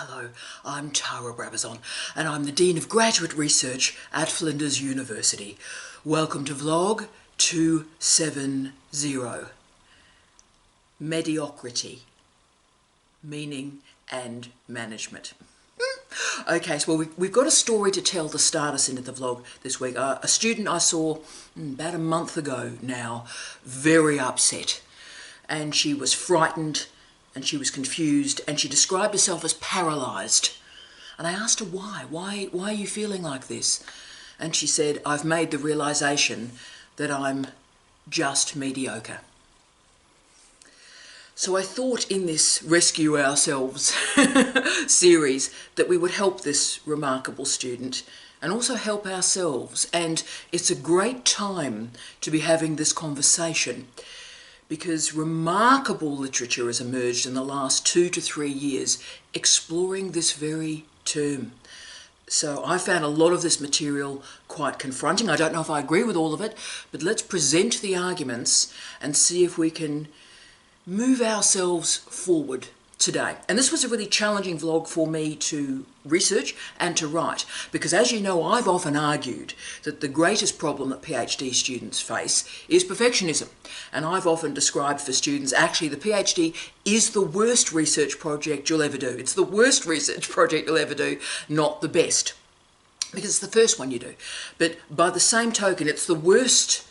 Hello, I'm Tara Brabazon and I'm the Dean of Graduate Research at Flinders University. Welcome to Vlog 270, Mediocrity, Meaning and Management. Okay, so we've got a story to tell to start us into the vlog this week. A student I saw about a month ago now, very upset, and she was frightened and she was confused and she described herself as paralysed. And I asked her why are you feeling like this? And she said, I've made the realisation that I'm just mediocre. So I thought in this Rescue Ourselves series that we would help this remarkable student and also help ourselves. And it's a great time to be having this conversation because remarkable literature has emerged in the last 2 to 3 years exploring this very term. So I found a lot of this material quite confronting. I don't know if I agree with all of it, but let's present the arguments and see if we can move ourselves forward today. And this was a really challenging vlog for me to research and to write, because as you know, I've often argued that the greatest problem that PhD students face is perfectionism. And I've often described for students, actually the PhD is the worst research project you'll ever do. It's the worst research project you'll ever do, not the best, because it's the first one you do. But by the same token, it's the worst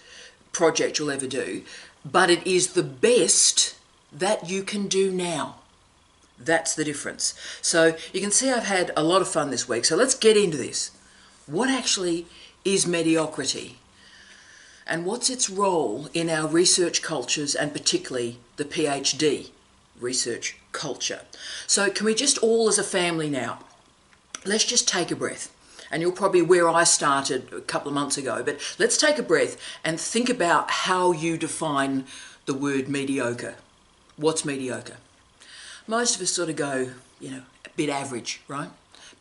project you'll ever do, but it is the best that you can do now. That's the difference. So you can see I've had a lot of fun this week. So let's get into this. What actually is mediocrity? And what's its role in our research cultures, and particularly the PhD research culture? So can we just all as a family now, let's just take a breath. And you're probably where I started a couple of months ago, but let's take a breath and think about how you define the word mediocre. What's mediocre? Most of us sort of go, a bit average, right?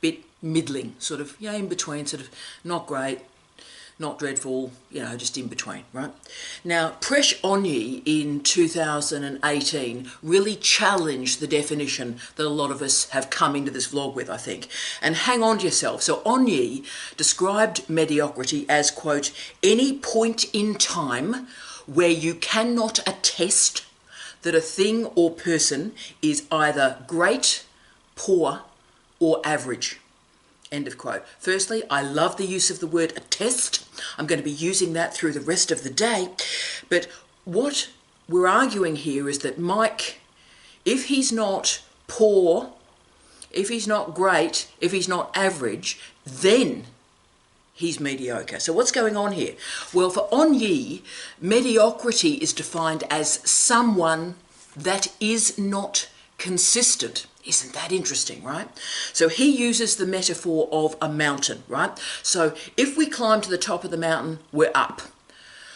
Bit middling, sort of, in between, sort of not great, not dreadful, just in between, right? Now, Presh Onyi in 2018 really challenged the definition that a lot of us have come into this vlog with, I think. And hang on to yourself. So Onyi described mediocrity as, quote, any point in time where you cannot attest that a thing or person is either great, poor, or average. End of quote. Firstly, I love the use of the word attest. I'm going to be using that through the rest of the day. But what we're arguing here is that Mike, if he's not poor, if he's not great, if he's not average, then he's mediocre. So what's going on here? Well, for Onyi, mediocrity is defined as someone that is not consistent. Isn't that interesting, right? So he uses the metaphor of a mountain, right? So if we climb to the top of the mountain, we're up.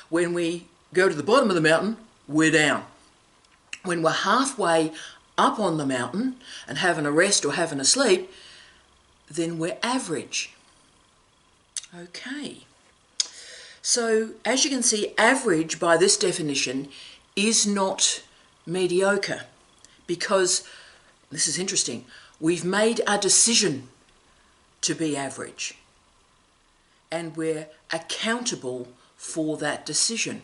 When we go to the bottom of the mountain, we're down. When we're halfway up on the mountain and having a rest or having a sleep, then we're average. Okay, so as you can see, average by this definition is not mediocre because, this is interesting, we've made a decision to be average and we're accountable for that decision.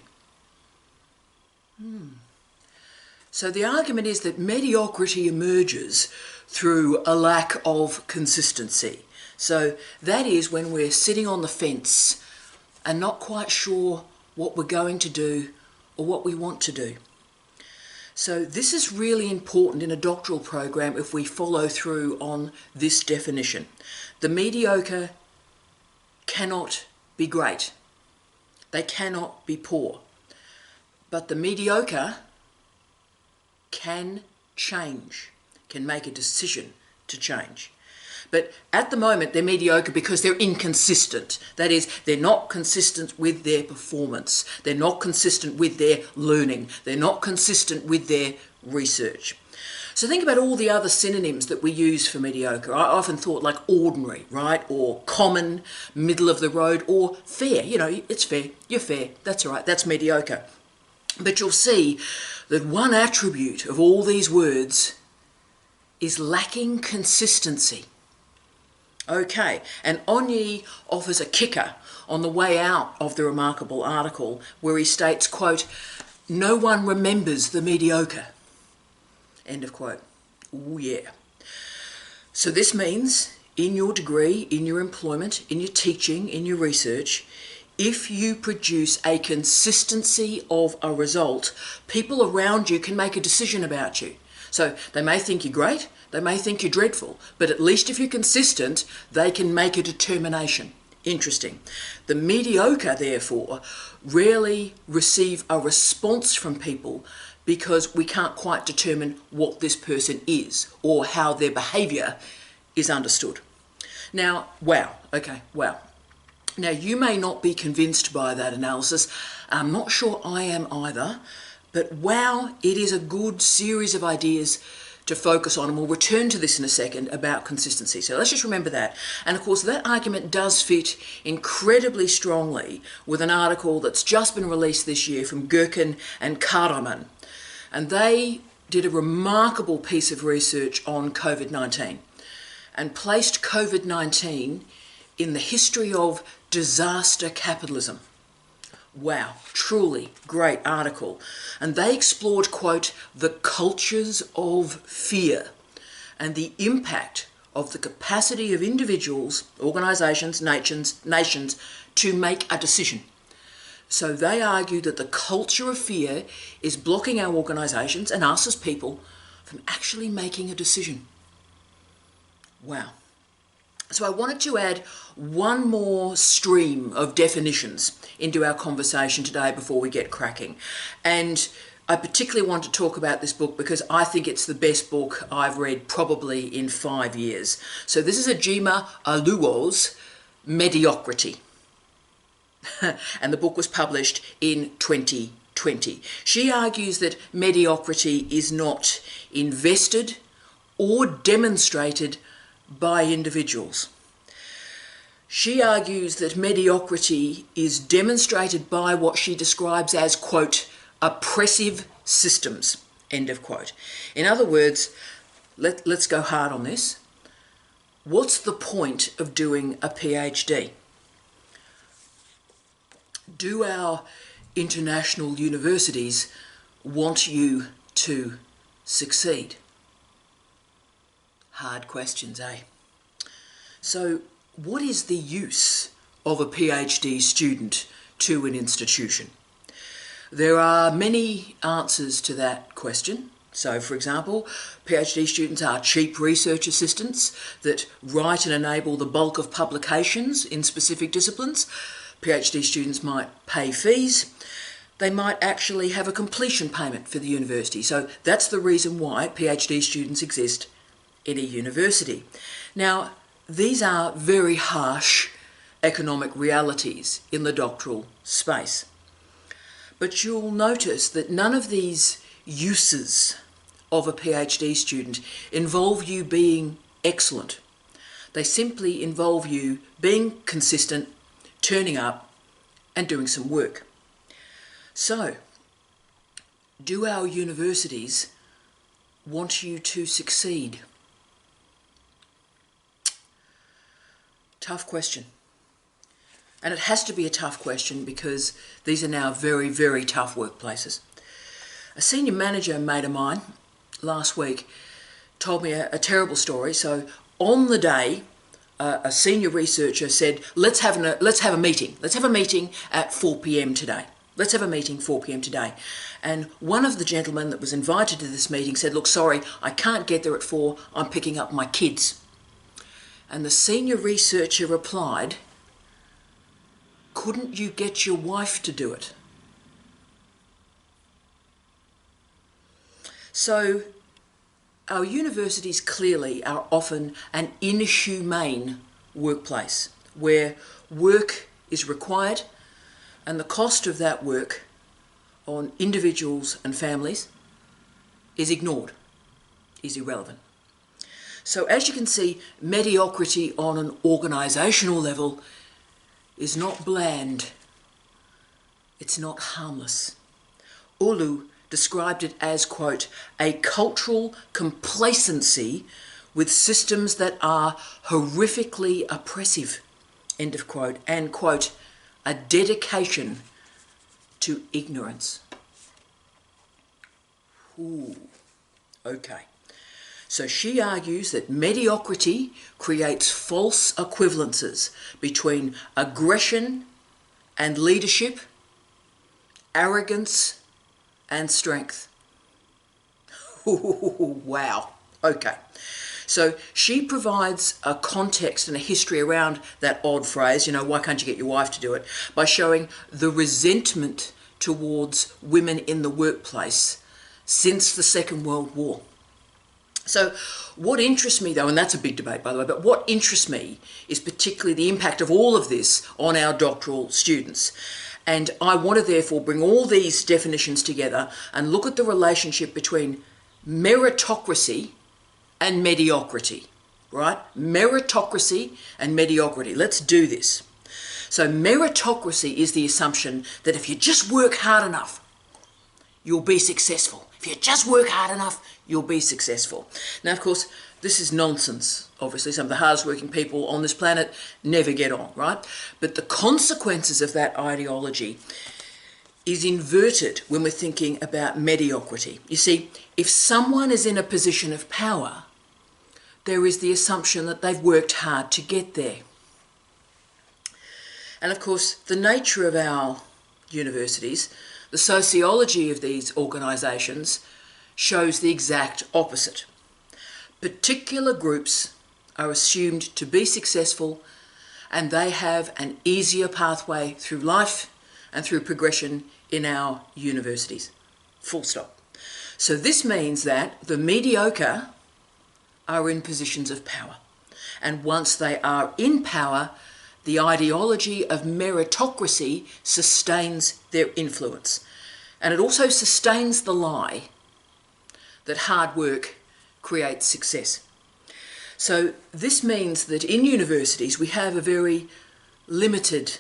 So the argument is that mediocrity emerges through a lack of consistency. So that is when we're sitting on the fence and not quite sure what we're going to do or what we want to do. So this is really important in a doctoral program if we follow through on this definition. The mediocre cannot be great. They cannot be poor. But the mediocre can change, can make a decision to change. But at the moment, they're mediocre because they're inconsistent. That is, they're not consistent with their performance. They're not consistent with their learning. They're not consistent with their research. So think about all the other synonyms that we use for mediocre. I often thought like ordinary, right? Or common, middle of the road, or fair. It's fair. You're fair. That's all right. That's mediocre. But you'll see that one attribute of all these words is lacking consistency. Okay, and Onyi offers a kicker on the way out of the remarkable article where he states, quote, "No one remembers the mediocre." End of quote. Ooh, yeah. So this means in your degree, in your employment, in your teaching, in your research, if you produce a consistency of a result, people around you can make a decision about you. So they may think you're great, they may think you're dreadful, but at least if you're consistent, they can make a determination. Interesting. The mediocre, therefore, rarely receive a response from people because we can't quite determine what this person is or how their behaviour is understood. Now, wow. Now, you may not be convinced by that analysis. I'm not sure I am either, but wow, it is a good series of ideas to focus on, and we'll return to this in a second about consistency. So let's just remember that. And of course, that argument does fit incredibly strongly with an article that's just been released this year from Gherkin and Karaman. And they did a remarkable piece of research on COVID-19 and placed COVID-19 in the history of disaster capitalism. Wow, truly great article. And they explored, quote, "the cultures of fear and the impact of the capacity of individuals, organisations, nations to make a decision." So they argue that the culture of fear is blocking our organisations and us as people from actually making a decision. Wow. So I wanted to add one more stream of definitions into our conversation today before we get cracking. And I particularly want to talk about this book because I think it's the best book I've read probably in 5 years. So this is Ajima Aluo's Mediocrity. And the book was published in 2020. She argues that mediocrity is not invested or demonstrated by individuals. She argues that mediocrity is demonstrated by what she describes as, quote, "oppressive systems," end of quote. In other words, let's go hard on this. What's the point of doing a PhD? Do our international universities want you to succeed? Hard questions, eh? So, what is the use of a PhD student to an institution? There are many answers to that question. So, for example, PhD students are cheap research assistants that write and enable the bulk of publications in specific disciplines. PhD students might pay fees. They might actually have a completion payment for the university. So that's the reason why PhD students exist in a university. Now, these are very harsh economic realities in the doctoral space. But you'll notice that none of these uses of a PhD student involve you being excellent. They simply involve you being consistent, turning up and doing some work. So, do our universities want you to succeed? Tough question. And it has to be a tough question because these are now very, very tough workplaces. A senior manager mate of mine last week told me a terrible story. So on the day, a senior researcher said, let's have a meeting. Let's have a meeting at 4 p.m. today. Let's have a meeting 4 p.m. today. And one of the gentlemen that was invited to this meeting said, look, sorry, I can't get there at 4. I'm picking up my kids. And the senior researcher replied, couldn't you get your wife to do it? So our universities clearly are often an inhumane workplace where work is required and the cost of that work on individuals and families is ignored, is irrelevant. So as you can see, mediocrity on an organisational level is not bland, it's not harmless. Ulu described it as, quote, a cultural complacency with systems that are horrifically oppressive, end of quote, and, quote, a dedication to ignorance. Ooh, okay. So she argues that mediocrity creates false equivalences between aggression and leadership, arrogance and strength. Ooh, wow. Okay. So she provides a context and a history around that odd phrase, why can't you get your wife to do it, by showing the resentment towards women in the workplace since the Second World War. So what interests me, though, and that's a big debate, by the way, but what interests me is particularly the impact of all of this on our doctoral students. And I want to therefore bring all these definitions together and look at the relationship between meritocracy and mediocrity, right? Meritocracy and mediocrity. Let's do this. So meritocracy is the assumption that if you just work hard enough, you'll be successful. If you just work hard enough, you'll be successful. Now, of course, this is nonsense. Obviously, some of the hardest working people on this planet never get on, right? But the consequences of that ideology is inverted when we're thinking about mediocrity. You see, if someone is in a position of power, there is the assumption that they've worked hard to get there. And of course, the nature of our universities, the sociology of these organisations, shows the exact opposite. Particular groups are assumed to be successful and they have an easier pathway through life and through progression in our universities. Full stop. So this means that the mediocre are in positions of power. And once they are in power, the ideology of meritocracy sustains their influence. And it also sustains the lie that hard work creates success. So this means that in universities we have a very limited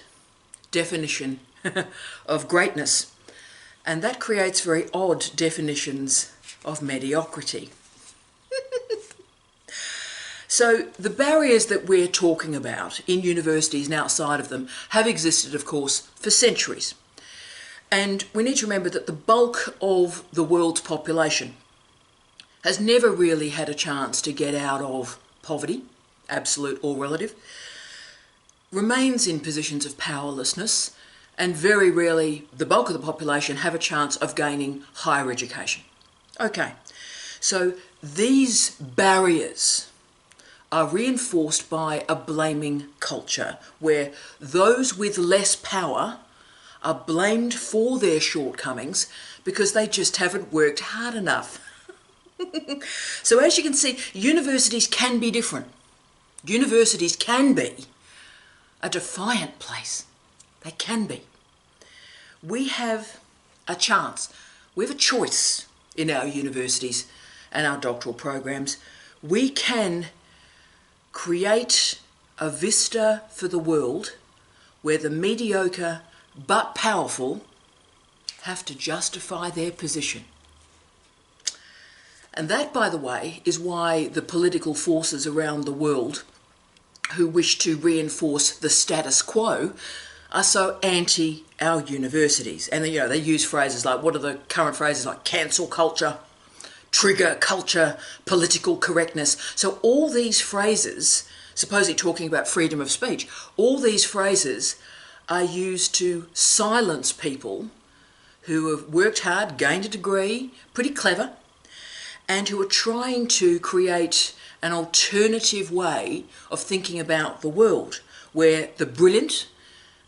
definition of greatness, and that creates very odd definitions of mediocrity. So the barriers that we're talking about in universities and outside of them have existed, of course, for centuries. And we need to remember that the bulk of the world's population has never really had a chance to get out of poverty, absolute or relative, remains in positions of powerlessness, and very rarely the bulk of the population have a chance of gaining higher education. Okay, so these barriers are reinforced by a blaming culture where those with less power are blamed for their shortcomings because they just haven't worked hard enough. So as you can see, universities can be different. Universities can be a defiant place. They can be. We have a chance. We have a choice in our universities and our doctoral programs. We can create a vista for the world where the mediocre but powerful have to justify their position. And that, by the way, is why the political forces around the world who wish to reinforce the status quo are so anti our universities. And they use phrases like, what are the current phrases like cancel culture, trigger culture, political correctness. So all these phrases, supposedly talking about freedom of speech, all these phrases are used to silence people who have worked hard, gained a degree, pretty clever, and who are trying to create an alternative way of thinking about the world, where the brilliant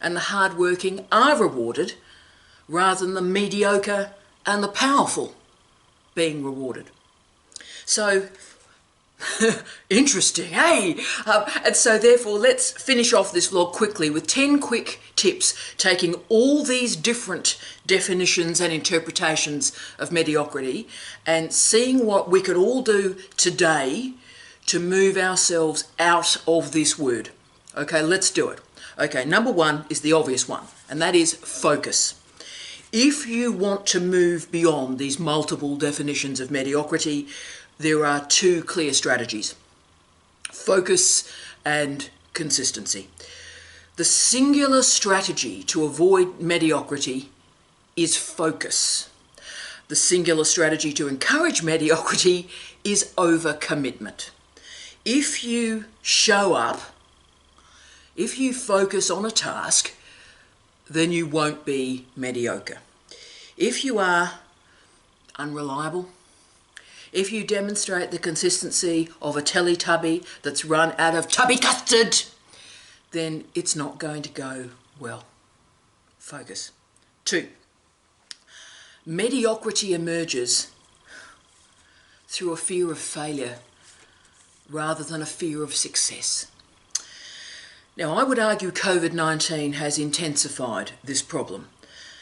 and the hardworking are rewarded, rather than the mediocre and the powerful being rewarded. So, interesting, eh? And so therefore, let's finish off this vlog quickly with 10 quick tips, taking all these different definitions and interpretations of mediocrity and seeing what we could all do today to move ourselves out of this word. Okay, let's do it. Okay, number one is the obvious one, and that is focus. If you want to move beyond these multiple definitions of mediocrity, there are two clear strategies: focus and consistency. The singular strategy to avoid mediocrity is focus. The singular strategy to encourage mediocrity is overcommitment. If you show up, if you focus on a task, then you won't be mediocre. If you are unreliable, if you demonstrate the consistency of a Teletubby that's run out of tubby custard, then it's not going to go well. Focus. 2, mediocrity emerges through a fear of failure rather than a fear of success. Now, I would argue COVID-19 has intensified this problem.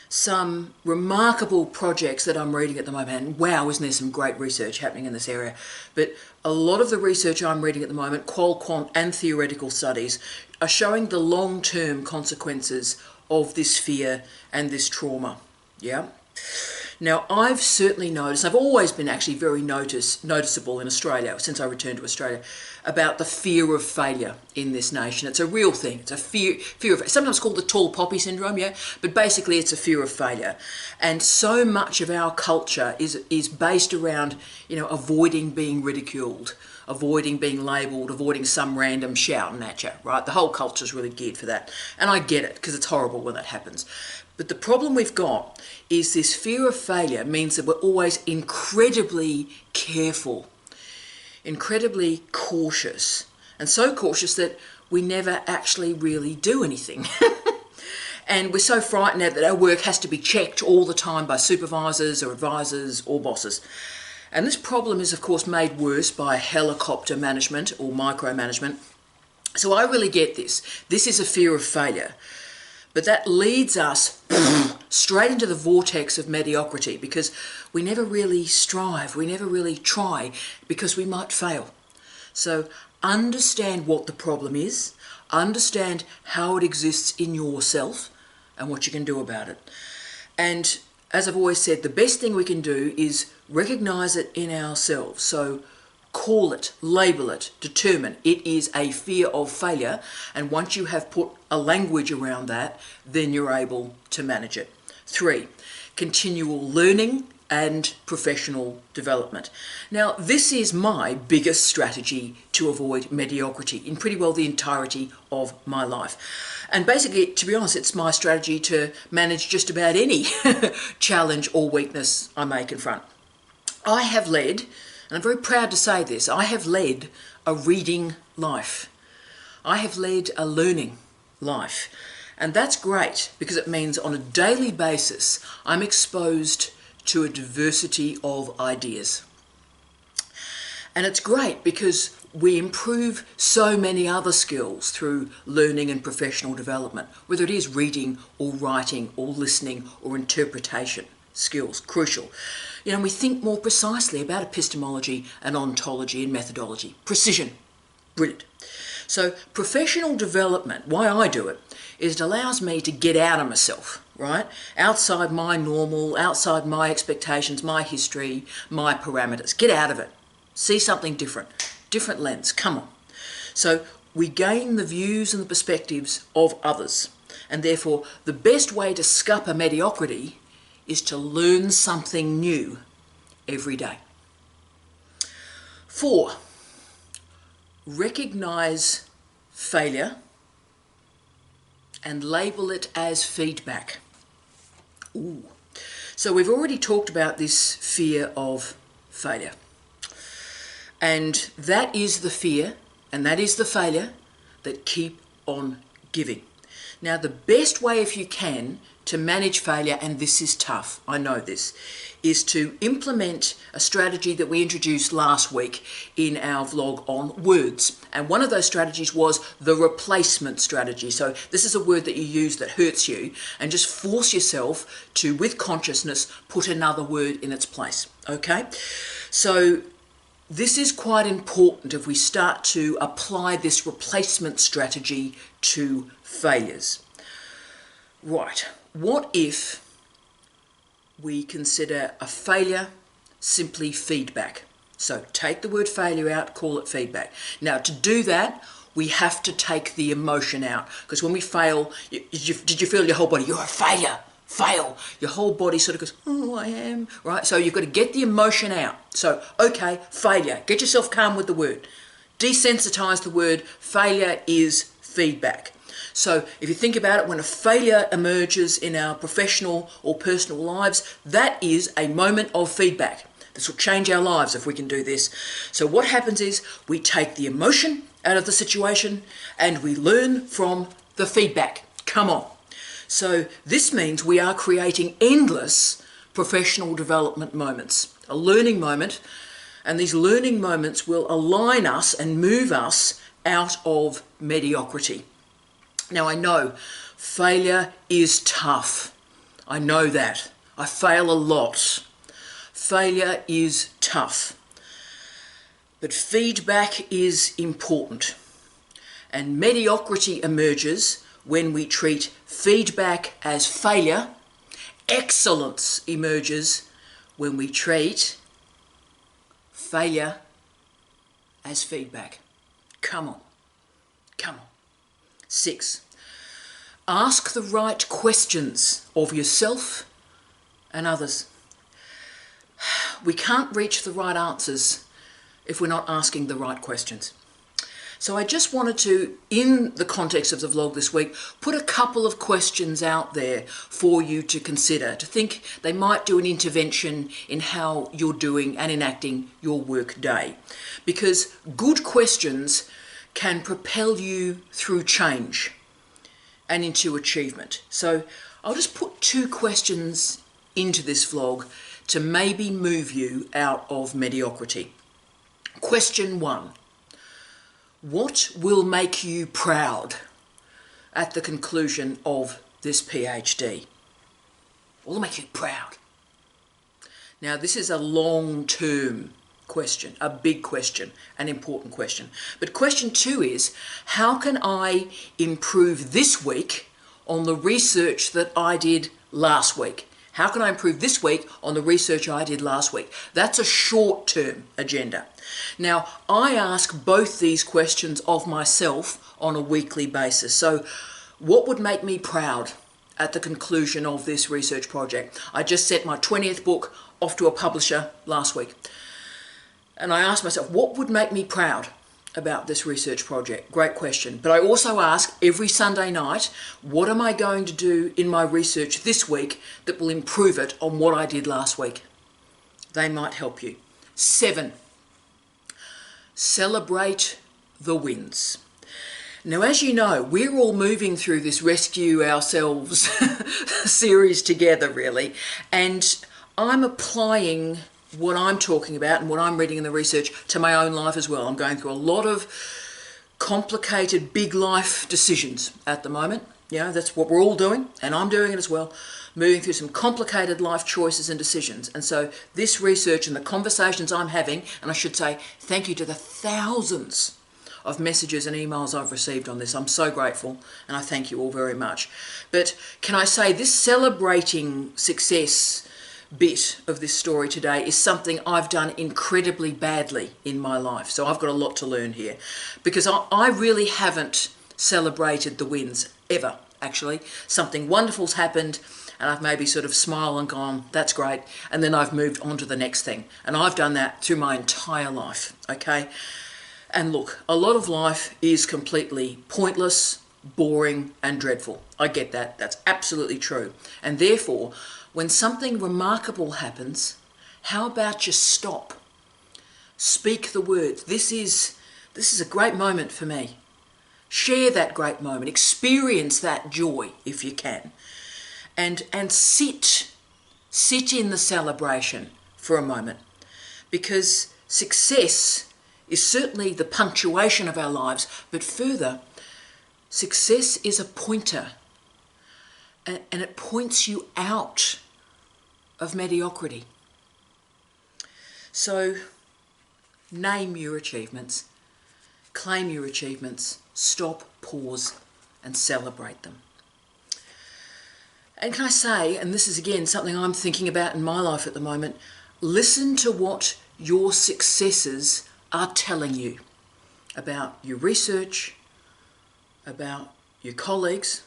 Some remarkable projects that I'm reading at the moment, and wow, isn't there some great research happening in this area, but a lot of the research I'm reading at the moment, qual, quant and theoretical studies, are showing the long-term consequences of this fear and this trauma. Yeah. Now, I've certainly noticed, I've always been actually very noticeable in Australia, since I returned to Australia, about the fear of failure in this nation. It's a real thing. It's a fear of, sometimes called the tall poppy syndrome, yeah? But basically it's a fear of failure. And so much of our culture is based around, avoiding being ridiculed, avoiding being labelled, avoiding some random shouting at you, right? The whole culture's really geared for that. And I get it, because it's horrible when that happens. But the problem we've got is this fear of failure means that we're always incredibly careful, incredibly cautious, and so cautious that we never actually really do anything. And we're so frightened that our work has to be checked all the time by supervisors or advisors or bosses. And this problem is, of course, made worse by helicopter management or micromanagement. So I really get this. This is a fear of failure. But that leads us straight into the vortex of mediocrity, because we never really strive, we never really try, because we might fail. So understand what the problem is, understand how it exists in yourself and what you can do about it. And as I've always said, the best thing we can do is recognize it in ourselves. So call it, label it, determine it is a fear of failure, and once you have put a language around that, then you're able to manage it. 3, continual learning and professional development. Now, this is my biggest strategy to avoid mediocrity in pretty well the entirety of my life. And basically, to be honest, it's my strategy to manage just about any challenge or weakness I may confront. I have led, and I'm very proud to say this, I have led a reading life. I have led a learning life. And that's great, because it means on a daily basis I'm exposed to a diversity of ideas. And it's great because we improve so many other skills through learning and professional development, whether it is reading or writing or listening or interpretation skills, crucial. We think more precisely about epistemology and ontology and methodology. Precision, brilliant. So professional development, why I do it, is it allows me to get out of myself, right? Outside my normal, outside my expectations, my history, my parameters. Get out of it. See something different. Different lens. Come on. So we gain the views and the perspectives of others. And therefore, the best way to scupper mediocrity is to learn something new every day. 4, recognize failure and label it as feedback. Ooh. So we've already talked about this fear of failure. And that is the fear and that is the failure that keep on giving. Now, the best way, if you can, to manage failure, and this is tough, I know this, is to implement a strategy that we introduced last week in our vlog on words. And one of those strategies was the replacement strategy. So this is a word that you use that hurts you, and just force yourself to, with consciousness, put another word in its place. Okay? So this is quite important if we start to apply this replacement strategy to failures. Right, what if we consider a failure simply feedback. So take the word failure out, call it feedback. Now, to do that, we have to take the emotion out, because when we fail, did you feel your whole body, you're a failure, fail. Your whole body sort of goes, oh, I am, right? So you've got to get the emotion out. So, okay, failure. Get yourself calm with the word. Desensitize the word. Failure is feedback. So if you think about it, when a failure emerges in our professional or personal lives, that is a moment of feedback. This will change our lives if we can do this. So what happens is we take the emotion out of the situation and we learn from the feedback. Come on. So this means we are creating endless professional development moments, a learning moment, and these learning moments will align us and move us out of mediocrity. Now I know failure is tough. I know that. I fail a lot. Failure is tough. But feedback is important. And mediocrity emerges when we treat feedback as failure. Excellence emerges when we treat failure as feedback. Come on. Come on. 6. Ask the right questions of yourself and others. We can't reach the right answers if we're not asking the right questions. So I just wanted to, in the context of the vlog this week, put a couple of questions out there for you to consider, to think they might do an intervention in how you're doing and enacting your work day. Because good questions can propel you through change and into achievement. So I'll just put 2 questions into this vlog to maybe move you out of mediocrity. Question 1. What will make you proud at the conclusion of this PhD? What will make you proud? Now, this is a long-term question, a big question, an important question. But question 2 is, how can I improve this week on the research that I did last week? How can I improve this week on the research I did last week? That's a short-term agenda. Now, I ask both these questions of myself on a weekly basis. So, what would make me proud at the conclusion of this research project? I just sent my 20th book off to a publisher last week. And I asked myself, what would make me proud about this research project? Great question. But I also ask every Sunday night, what am I going to do in my research this week that will improve it on what I did last week? They might help you. 7. Celebrate the wins. Now, as you know, we're all moving through this Rescue Ourselves series together, really. And I'm applying what I'm talking about and what I'm reading in the research to my own life as well. I'm going through a lot of complicated big life decisions at the moment. You know, that's what we're all doing, and I'm doing it as well, moving through some complicated life choices and decisions. And so this research and the conversations I'm having, and I should say thank you to the thousands of messages and emails I've received on this. I'm so grateful, and I thank you all very much. But can I say this celebrating success bit of this story today is something I've done incredibly badly in my life. So I've got a lot to learn here, because I really haven't celebrated the wins ever, actually. Something wonderful's happened and I've maybe sort of smiled and gone, that's great, and then I've moved on to the next thing. And I've done that through my entire life, okay? And look, a lot of life is completely pointless, boring and dreadful. I get that. That's absolutely true. And therefore, when something remarkable happens, how about you stop? Speak the words. This is a great moment for me. Share that great moment. Experience that joy if you can. And sit in the celebration for a moment. Because success is certainly the punctuation of our lives, but further, success is a pointer. And it points you out of mediocrity. So, name your achievements, claim your achievements, stop, pause, and celebrate them. And can I say, and this is again something I'm thinking about in my life at the moment, listen to what your successes are telling you about your research, about your colleagues,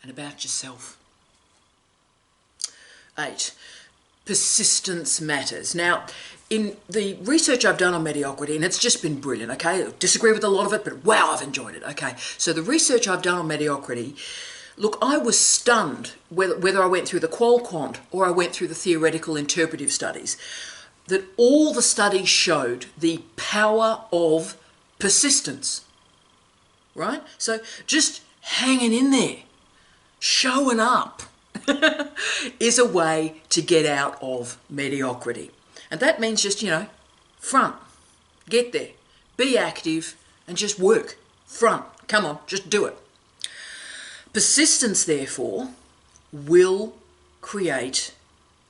and about yourself. 8. Persistence matters. Now, in the research I've done on mediocrity, and it's just been brilliant, okay? I disagree with a lot of it, but wow, I've enjoyed it, okay? So the research I've done on mediocrity, look, I was stunned whether I went through the qual-quant or I went through the theoretical interpretive studies, that all the studies showed the power of persistence, right? So just hanging in there, showing up, is a way to get out of mediocrity. And that means just, front, get there, be active, and just work. Front, come on, just do it. Persistence, therefore, will create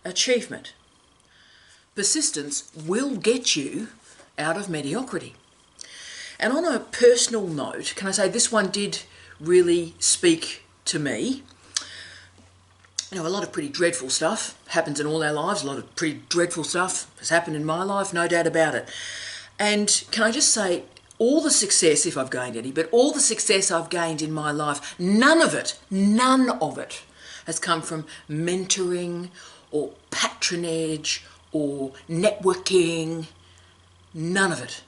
achievement. Persistence will get you out of mediocrity. And on a personal note, can I say this one did really speak to me. A lot of pretty dreadful stuff happens in all our lives. A lot of pretty dreadful stuff has happened in my life, no doubt about it. And can I just say, all the success, if I've gained any, but all the success I've gained in my life, none of it has come from mentoring or patronage or networking. None of it.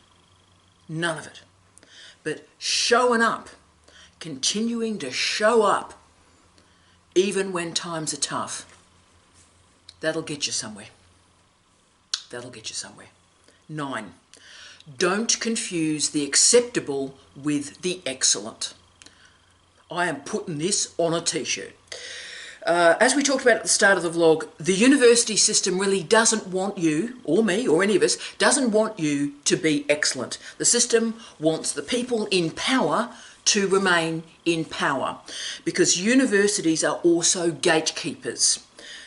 But showing up, continuing to show up, even when times are tough, that'll get you somewhere. 9. Don't confuse the acceptable with the excellent. I am putting this on a t-shirt. As we talked about at the start of the vlog, the university system really doesn't want you, or me, or any of us, doesn't want you to be excellent. The system wants the people in power to remain in power, because universities are also gatekeepers.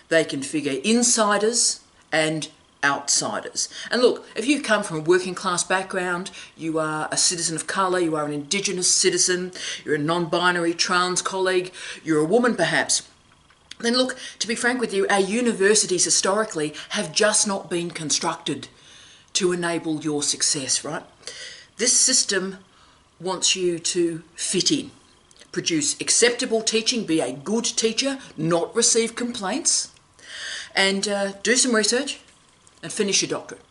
They configure insiders and outsiders. And look, if you come from a working class background, you are a citizen of colour, you are an Indigenous citizen, you're a non-binary trans colleague, you're a woman perhaps, then look, to be frank with you, our universities historically have just not been constructed to enable your success, right? This system wants you to fit in, produce acceptable teaching, be a good teacher, not receive complaints, and do some research and finish your doctorate.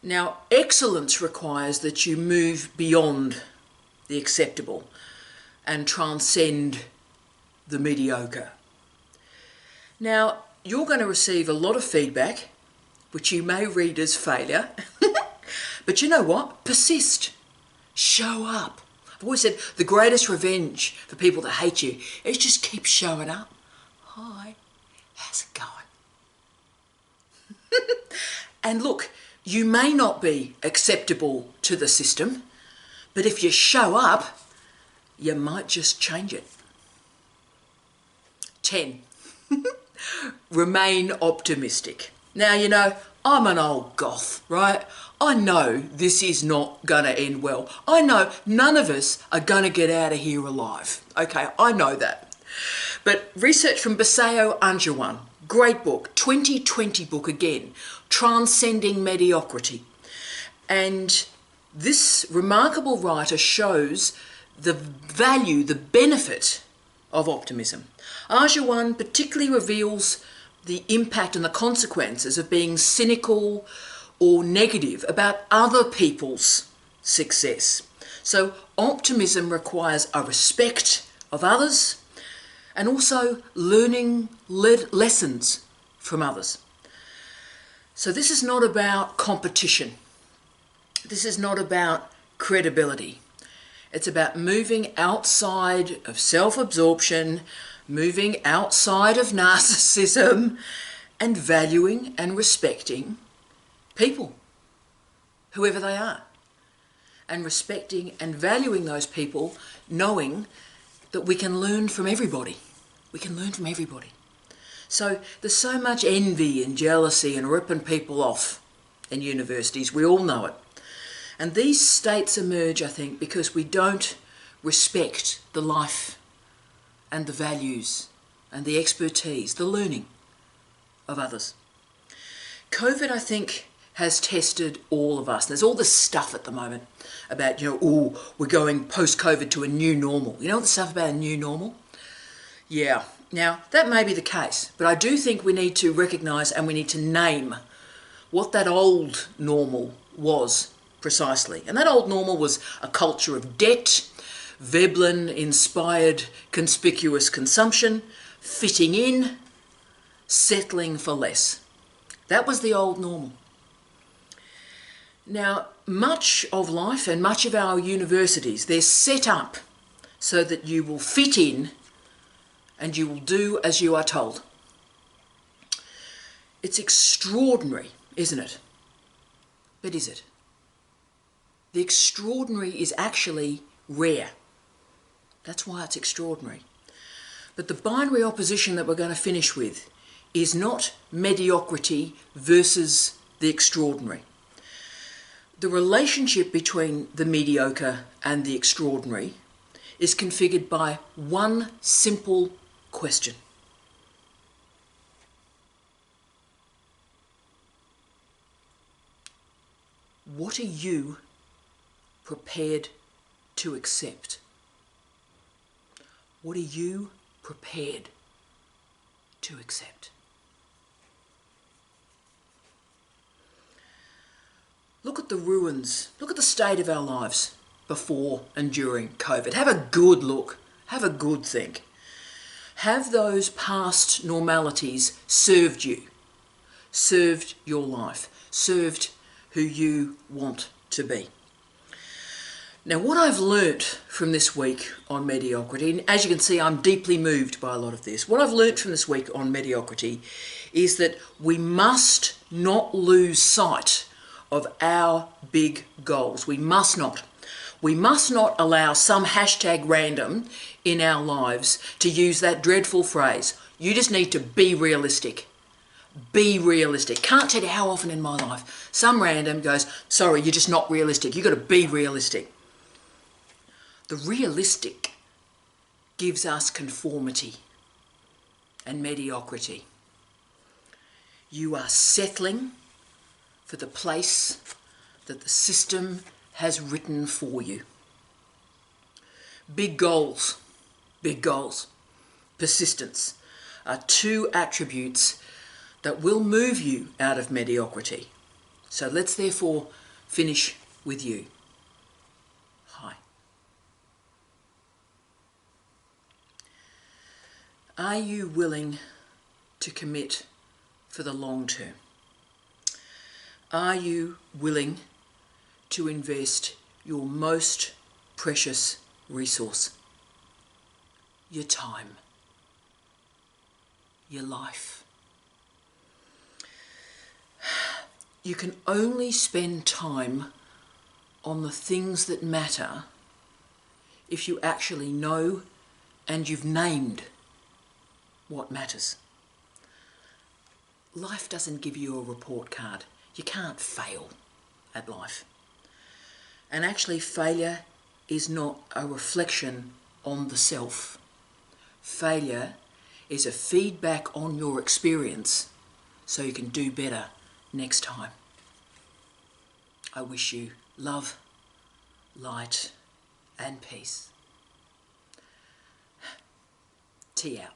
Now, excellence requires that you move beyond the acceptable and transcend the mediocre. Now, you're going to receive a lot of feedback, which you may read as failure, but you know what? Persist. Show up. I've always said the greatest revenge for people that hate you is just keep showing up. Hi, how's it going? And look, you may not be acceptable to the system, but if you show up, you might just change it. 10. Remain optimistic. Now, I'm an old goth, right? I know this is not going to end well. I know none of us are going to get out of here alive. Okay, I know that. But research from Baseo Anjawan, great book, 2020 book again, Transcending Mediocrity. And this remarkable writer shows the value, the benefit of optimism. Anjawan particularly reveals the impact and the consequences of being cynical or negative about other people's success. So optimism requires a respect of others and also learning lessons from others. So this is not about competition. This is not about credibility. It's about moving outside of self-absorption, moving outside of narcissism, and valuing and respecting people, whoever they are, and respecting and valuing those people, knowing that we can learn from everybody. We can learn from everybody. So there's so much envy and jealousy and ripping people off in universities. We all know it. And these states emerge, I think, because we don't respect the life and the values and the expertise, the learning of others. COVID, I think, has tested all of us. There's all this stuff at the moment about, we're going post-COVID to a new normal. You know the stuff about a new normal? Yeah. Now, that may be the case, but I do think we need to recognise and we need to name what that old normal was precisely. And that old normal was a culture of debt, Veblen-inspired conspicuous consumption, fitting in, settling for less. That was the old normal. Now, much of life and much of our universities, they're set up so that you will fit in and you will do as you are told. It's extraordinary, isn't it? But is it? The extraordinary is actually rare. That's why it's extraordinary. But the binary opposition that we're going to finish with is not mediocrity versus the extraordinary. The relationship between the mediocre and the extraordinary is configured by one simple question. What are you prepared to accept? What are you prepared to accept? Look at the ruins. Look at the state of our lives before and during COVID. Have a good look. Have a good think. Have those past normalities served you? Served your life? Served who you want to be? Now, what I've learnt from this week on mediocrity, and as you can see, I'm deeply moved by a lot of this. What I've learnt from this week on mediocrity is that we must not lose sight of our big goals. We must not. We must not allow some hashtag random in our lives to use that dreadful phrase, you just need to be realistic. Be realistic. Can't tell you how often in my life some random goes, sorry, you're just not realistic. You've got to be realistic. The realistic gives us conformity and mediocrity. You are settling for the place that the system has written for you. Big goals, persistence are two attributes that will move you out of mediocrity. So let's therefore finish with you. Hi. Are you willing to commit for the long term? Are you willing to invest your most precious resource? Your time, your life. You can only spend time on the things that matter if you actually know and you've named what matters. Life doesn't give you a report card. You can't fail at life. And actually, failure is not a reflection on the self. Failure is a feedback on your experience so you can do better next time. I wish you love, light, and peace. Tea out.